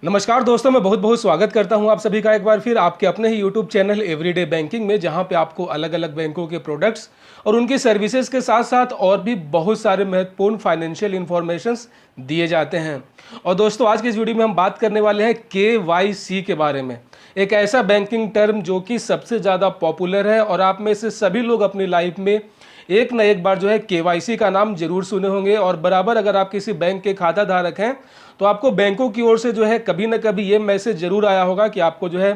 नमस्कार दोस्तों, मैं बहुत बहुत स्वागत करता हूं आप सभी का एक बार फिर आपके अपने ही यूट्यूब चैनल एवरीडे बैंकिंग में, जहां पे आपको अलग अलग बैंकों के प्रोडक्ट्स और उनकी सर्विसेज के साथ साथ और भी बहुत सारे महत्वपूर्ण फाइनेंशियल इंफॉर्मेशंस दिए जाते हैं। और दोस्तों, आज की इस वीडियो में हम बात करने वाले हैं KYC के बारे में। एक ऐसा बैंकिंग टर्म जो कि सबसे ज़्यादा पॉपुलर है और आप में से सभी लोग अपनी लाइफ में एक ना एक बार जो है KYC का नाम जरूर सुने होंगे। और बराबर अगर आप किसी बैंक के खाता धारक हैं तो आपको बैंकों की ओर से जो है कभी ना कभी ये मैसेज जरूर आया होगा कि आपको जो है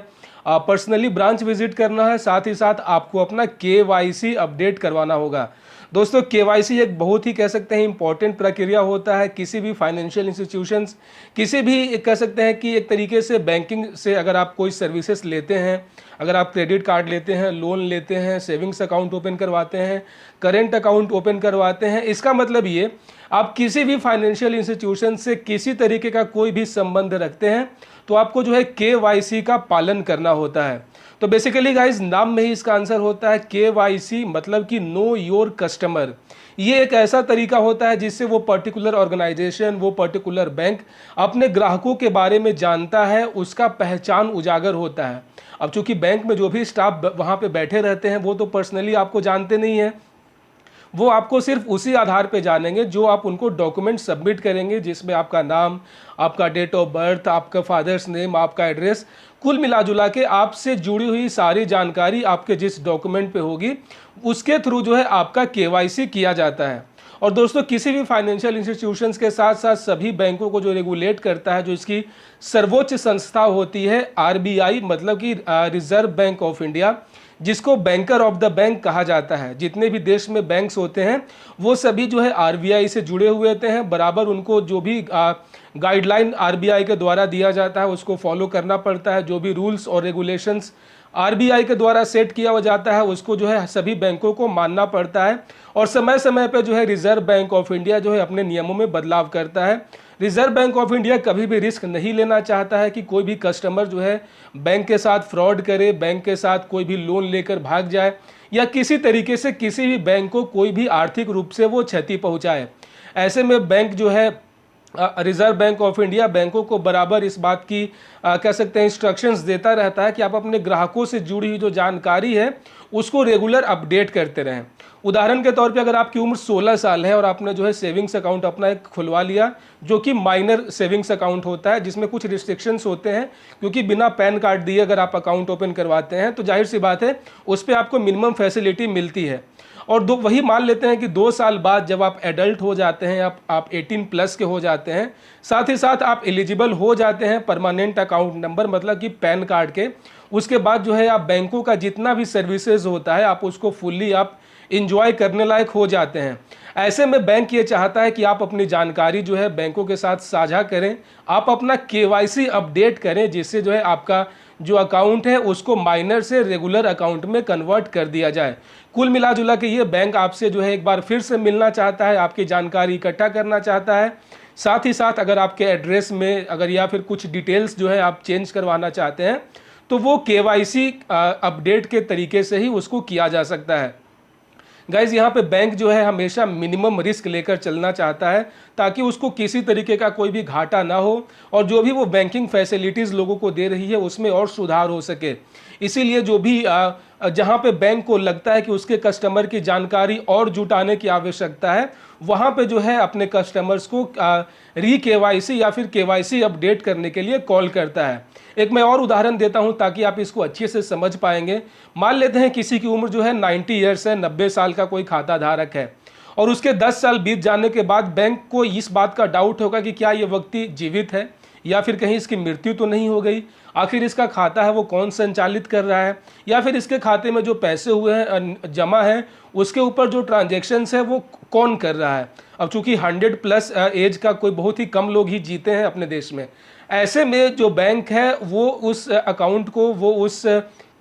पर्सनली ब्रांच विजिट करना है, साथ ही साथ आपको अपना KYC अपडेट करवाना होगा। दोस्तों, KYC एक बहुत ही कह सकते हैं इंपॉर्टेंट प्रक्रिया होता है। किसी भी फाइनेंशियल इंस्टीट्यूशंस, किसी भी कह सकते हैं कि एक तरीके से बैंकिंग से अगर आप कोई सर्विसेज लेते हैं, अगर आप क्रेडिट कार्ड लेते हैं, लोन लेते हैं, सेविंग्स अकाउंट ओपन करवाते हैं, करेंट अकाउंट ओपन करवाते हैं, इसका मतलब ये आप किसी भी फाइनेंशियल इंस्टीट्यूशन से किसी तरीके का कोई भी संबंध रखते हैं तो आपको जो है KYC का पालन करना होता है। तो बेसिकली गाइस, नाम में ही इसका आंसर होता है KYC, मतलब कि नो योर कस्टमर। ये एक ऐसा तरीका होता है जिससे वो पर्टिकुलर ऑर्गेनाइजेशन, वो पर्टिकुलर बैंक अपने ग्राहकों के बारे में जानता है, उसका पहचान उजागर होता है। अब चूंकि बैंक में जो भी स्टाफ वहाँ पे बैठे रहते हैं वो तो पर्सनली आपको जानते नहीं हैं, वो आपको सिर्फ उसी आधार पे जानेंगे जो आप उनको डॉक्यूमेंट सबमिट करेंगे, जिसमें आपका नाम, आपका डेट ऑफ बर्थ, आपका फादर्स नेम, आपका एड्रेस, कुल मिला जुला के आपसे जुड़ी हुई सारी जानकारी आपके जिस डॉक्यूमेंट पे होगी उसके थ्रू जो है आपका KYC किया जाता है। और दोस्तों, किसी भी फाइनेंशियल इंस्टीट्यूशंस के साथ साथ सभी बैंकों को जो रेगुलेट करता है, जो इसकी सर्वोच्च संस्था होती है RBI, मतलब कि रिजर्व बैंक ऑफ इंडिया, जिसको बैंकर ऑफ द बैंक कहा जाता है। जितने भी देश में बैंक्स होते हैं वो सभी जो है RBI से जुड़े हुए होते हैं। बराबर उनको जो भी गाइडलाइन RBI के द्वारा दिया जाता है उसको फॉलो करना पड़ता है। जो भी रूल्स और रेगुलेशंस RBI के द्वारा सेट किया हो जाता है उसको जो है सभी बैंकों को मानना पड़ता है। और समय समय पर जो है रिजर्व बैंक ऑफ इंडिया जो है अपने नियमों में बदलाव करता है। रिजर्व बैंक ऑफ इंडिया कभी भी रिस्क नहीं लेना चाहता है कि कोई भी कस्टमर जो है बैंक के साथ फ्रॉड करे, बैंक के साथ कोई भी लोन लेकर भाग जाए या किसी तरीके से किसी भी बैंक को कोई भी आर्थिक रूप से वो क्षति पहुंचाए। ऐसे में बैंक जो है रिजर्व बैंक ऑफ इंडिया बैंकों को बराबर इस बात की कह सकते हैं इंस्ट्रक्शंस देता रहता है कि आप अपने ग्राहकों से जुड़ी हुई जो जानकारी है उसको रेगुलर अपडेट करते रहें। उदाहरण के तौर पे अगर आपकी उम्र 16 साल है और आपने जो है सेविंग्स अकाउंट अपना एक खुलवा लिया, जो कि माइनर सेविंग्स अकाउंट होता है, जिसमें कुछ रिस्ट्रिक्शंस होते हैं, क्योंकि बिना पैन कार्ड दिए अगर आप अकाउंट ओपन करवाते हैं तो जाहिर सी बात है उस पर आपको मिनिमम फैसिलिटी मिलती है। और वही मान लेते हैं कि 2 साल बाद जब आप एडल्ट हो जाते हैं, आप 18 प्लस के हो जाते हैं, साथ ही साथ आप एलिजिबल हो जाते हैं परमानेंट अकाउंट नंबर, मतलब कि पैन कार्ड के, उसके बाद जो है आप बैंकों का जितना भी सर्विसेज होता है आप उसको फुल्ली आप इंजॉय करने लायक हो जाते हैं। ऐसे में बैंक ये चाहता है कि आप अपनी जानकारी जो है बैंकों के साथ साझा करें, आप अपना KYC अपडेट करें, जिससे जो है आपका जो अकाउंट है उसको माइनर से रेगुलर अकाउंट में कन्वर्ट कर दिया जाए। कुल मिला जुला के ये बैंक आपसे जो है एक बार फिर से मिलना चाहता है, आपकी जानकारी इकट्ठा करना चाहता है। साथ ही साथ अगर आपके एड्रेस में अगर या फिर कुछ डिटेल्स जो है आप चेंज करवाना चाहते हैं तो वो KYC अपडेट के तरीके से ही उसको किया जा सकता है। गाइज, यहाँ पे बैंक जो है हमेशा मिनिमम रिस्क लेकर चलना चाहता है ताकि उसको किसी तरीके का कोई भी घाटा ना हो और जो भी वो बैंकिंग फैसिलिटीज़ लोगों को दे रही है उसमें और सुधार हो सके। इसीलिए जो भी जहाँ पे बैंक को लगता है कि उसके कस्टमर की जानकारी और जुटाने की आवश्यकता है, वहाँ पे जो है अपने कस्टमर्स को KYC या फिर KYC अपडेट करने के लिए कॉल करता है। एक मैं और उदाहरण देता हूं ताकि आप इसको अच्छे से समझ पाएंगे। मान लेते हैं किसी की उम्र जो है 90 ईयर्स है, 90 साल का कोई खाता धारक है और उसके 10 साल बीत जाने के बाद बैंक को इस बात का डाउट होगा कि क्या ये व्यक्ति जीवित है या फिर कहीं इसकी मृत्यु तो नहीं हो गई, आखिर इसका खाता है वो कौन संचालित कर रहा है, या फिर इसके खाते में जो पैसे हुए हैं जमा हैं उसके ऊपर जो ट्रांजैक्शंस है वो कौन कर रहा है। अब चूंकि 100 प्लस एज का कोई बहुत ही कम लोग ही जीते हैं अपने देश में, ऐसे में जो बैंक है वो उस अकाउंट को, वो उस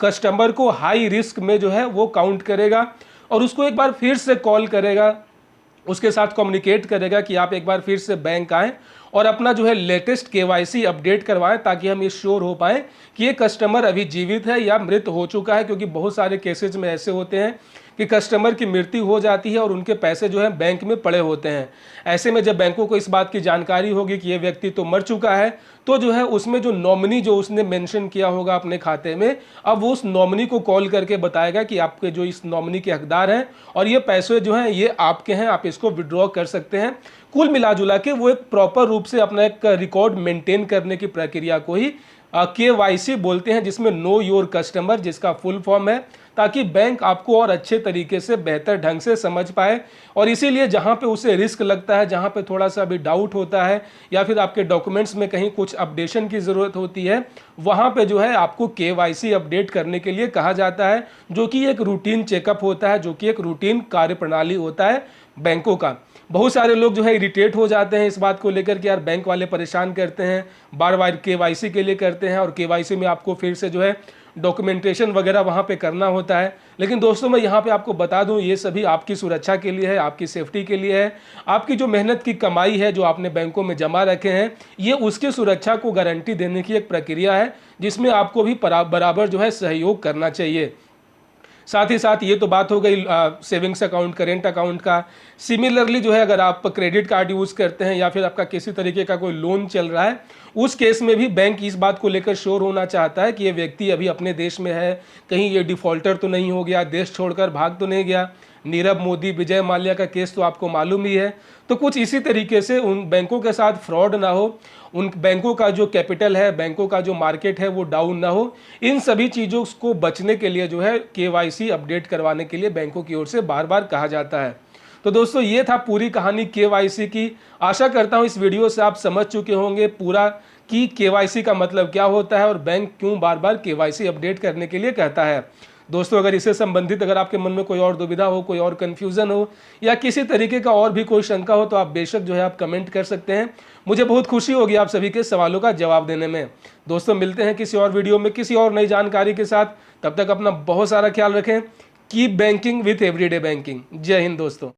कस्टमर को हाई रिस्क में जो है वो काउंट करेगा और उसको एक बार फिर से कॉल करेगा, उसके साथ कम्युनिकेट करेगा कि आप एक बार फिर से बैंक आएँ और अपना जो है लेटेस्ट KYC अपडेट करवाएं ताकि हम ये श्योर हो पाएँ कि ये कस्टमर अभी जीवित है या मृत हो चुका है। क्योंकि बहुत सारे केसेज में ऐसे होते हैं कि कस्टमर की मृत्यु हो जाती है और उनके पैसे जो है बैंक में पड़े होते हैं। ऐसे में जब बैंकों को इस बात की जानकारी होगी कि ये व्यक्ति तो मर चुका है, तो जो है उसमें जो नॉमिनी जो उसने मेंशन किया होगा अपने खाते में, अब वो उस नॉमिनी को कॉल करके बताएगा कि आपके जो इस नॉमिनी के हकदार हैं और ये पैसे जो हैं ये आपके हैं, आप इसको विड्रॉ कर सकते हैं। कुल मिला जुला के वो एक प्रॉपर रूप से अपना एक रिकॉर्ड मेंटेन करने की प्रक्रिया को ही KYC बोलते हैं, जिसमें नो योर कस्टमर जिसका फुल फॉर्म है, ताकि बैंक आपको और अच्छे तरीके से बेहतर ढंग से समझ पाए। और इसीलिए जहां पे उसे रिस्क लगता है, जहां पे थोड़ा सा भी डाउट होता है या फिर आपके डॉक्यूमेंट्स में कहीं कुछ अपडेशन की ज़रूरत होती है, वहां पे जो है आपको KYC अपडेट करने के लिए कहा जाता है, जो कि एक रूटीन चेकअप होता है, जो कि एक रूटीन कार्यप्रणाली होता है बैंकों का। बहुत सारे लोग जो है इरिटेट हो जाते हैं इस बात को लेकर कि यार बैंक वाले परेशान करते हैं, बार बार KYC के लिए करते हैं और KYC में आपको फिर से जो है डॉक्यूमेंटेशन वगैरह वहाँ पे करना होता है। लेकिन दोस्तों मैं यहाँ पे आपको बता दूँ, ये सभी आपकी सुरक्षा के लिए है, आपकी सेफ्टी के लिए है। आपकी जो मेहनत की कमाई है जो आपने बैंकों में जमा रखे हैं, ये उसकी सुरक्षा को गारंटी देने की एक प्रक्रिया है, जिसमें आपको भी बराबर जो है सहयोग करना चाहिए। साथ ही साथ ये तो बात हो गई सेविंग्स अकाउंट, करेंट अकाउंट का। सिमिलरली जो है अगर आप क्रेडिट कार्ड यूज़ करते हैं या फिर आपका किसी तरीके का कोई लोन चल रहा है, उस केस में भी बैंक इस बात को लेकर श्योर होना चाहता है कि ये व्यक्ति अभी अपने देश में है, कहीं ये डिफ़ॉल्टर तो नहीं हो गया, देश छोड़कर भाग तो नहीं गया। नीरव मोदी, विजय माल्या का केस तो आपको मालूम ही है। तो कुछ इसी तरीके से उन बैंकों के साथ फ्रॉड ना हो, उन बैंकों का जो कैपिटल है, बैंकों का जो मार्केट है वो डाउन ना हो, इन सभी चीज़ों को बचने के लिए जो है KYC अपडेट करवाने के लिए बैंकों की ओर से बार बार कहा जाता है। तो दोस्तों ये था पूरी कहानी KYC की। आशा करता हूँ इस वीडियो से आप समझ चुके होंगे पूरा कि KYC का मतलब क्या होता है और बैंक क्यों बार बार KYC अपडेट करने के लिए कहता है। दोस्तों अगर इससे संबंधित अगर आपके मन में कोई और दुविधा हो, कोई और कन्फ्यूज़न हो या किसी तरीके का और भी कोई शंका हो, तो आप बेशक जो है आप कमेंट कर सकते हैं। मुझे बहुत खुशी होगी आप सभी के सवालों का जवाब देने में। दोस्तों मिलते हैं किसी और वीडियो में किसी और नई जानकारी के साथ। तब तक अपना बहुत सारा ख्याल रखें। Keep banking with everyday banking. जय हिंद दोस्तों।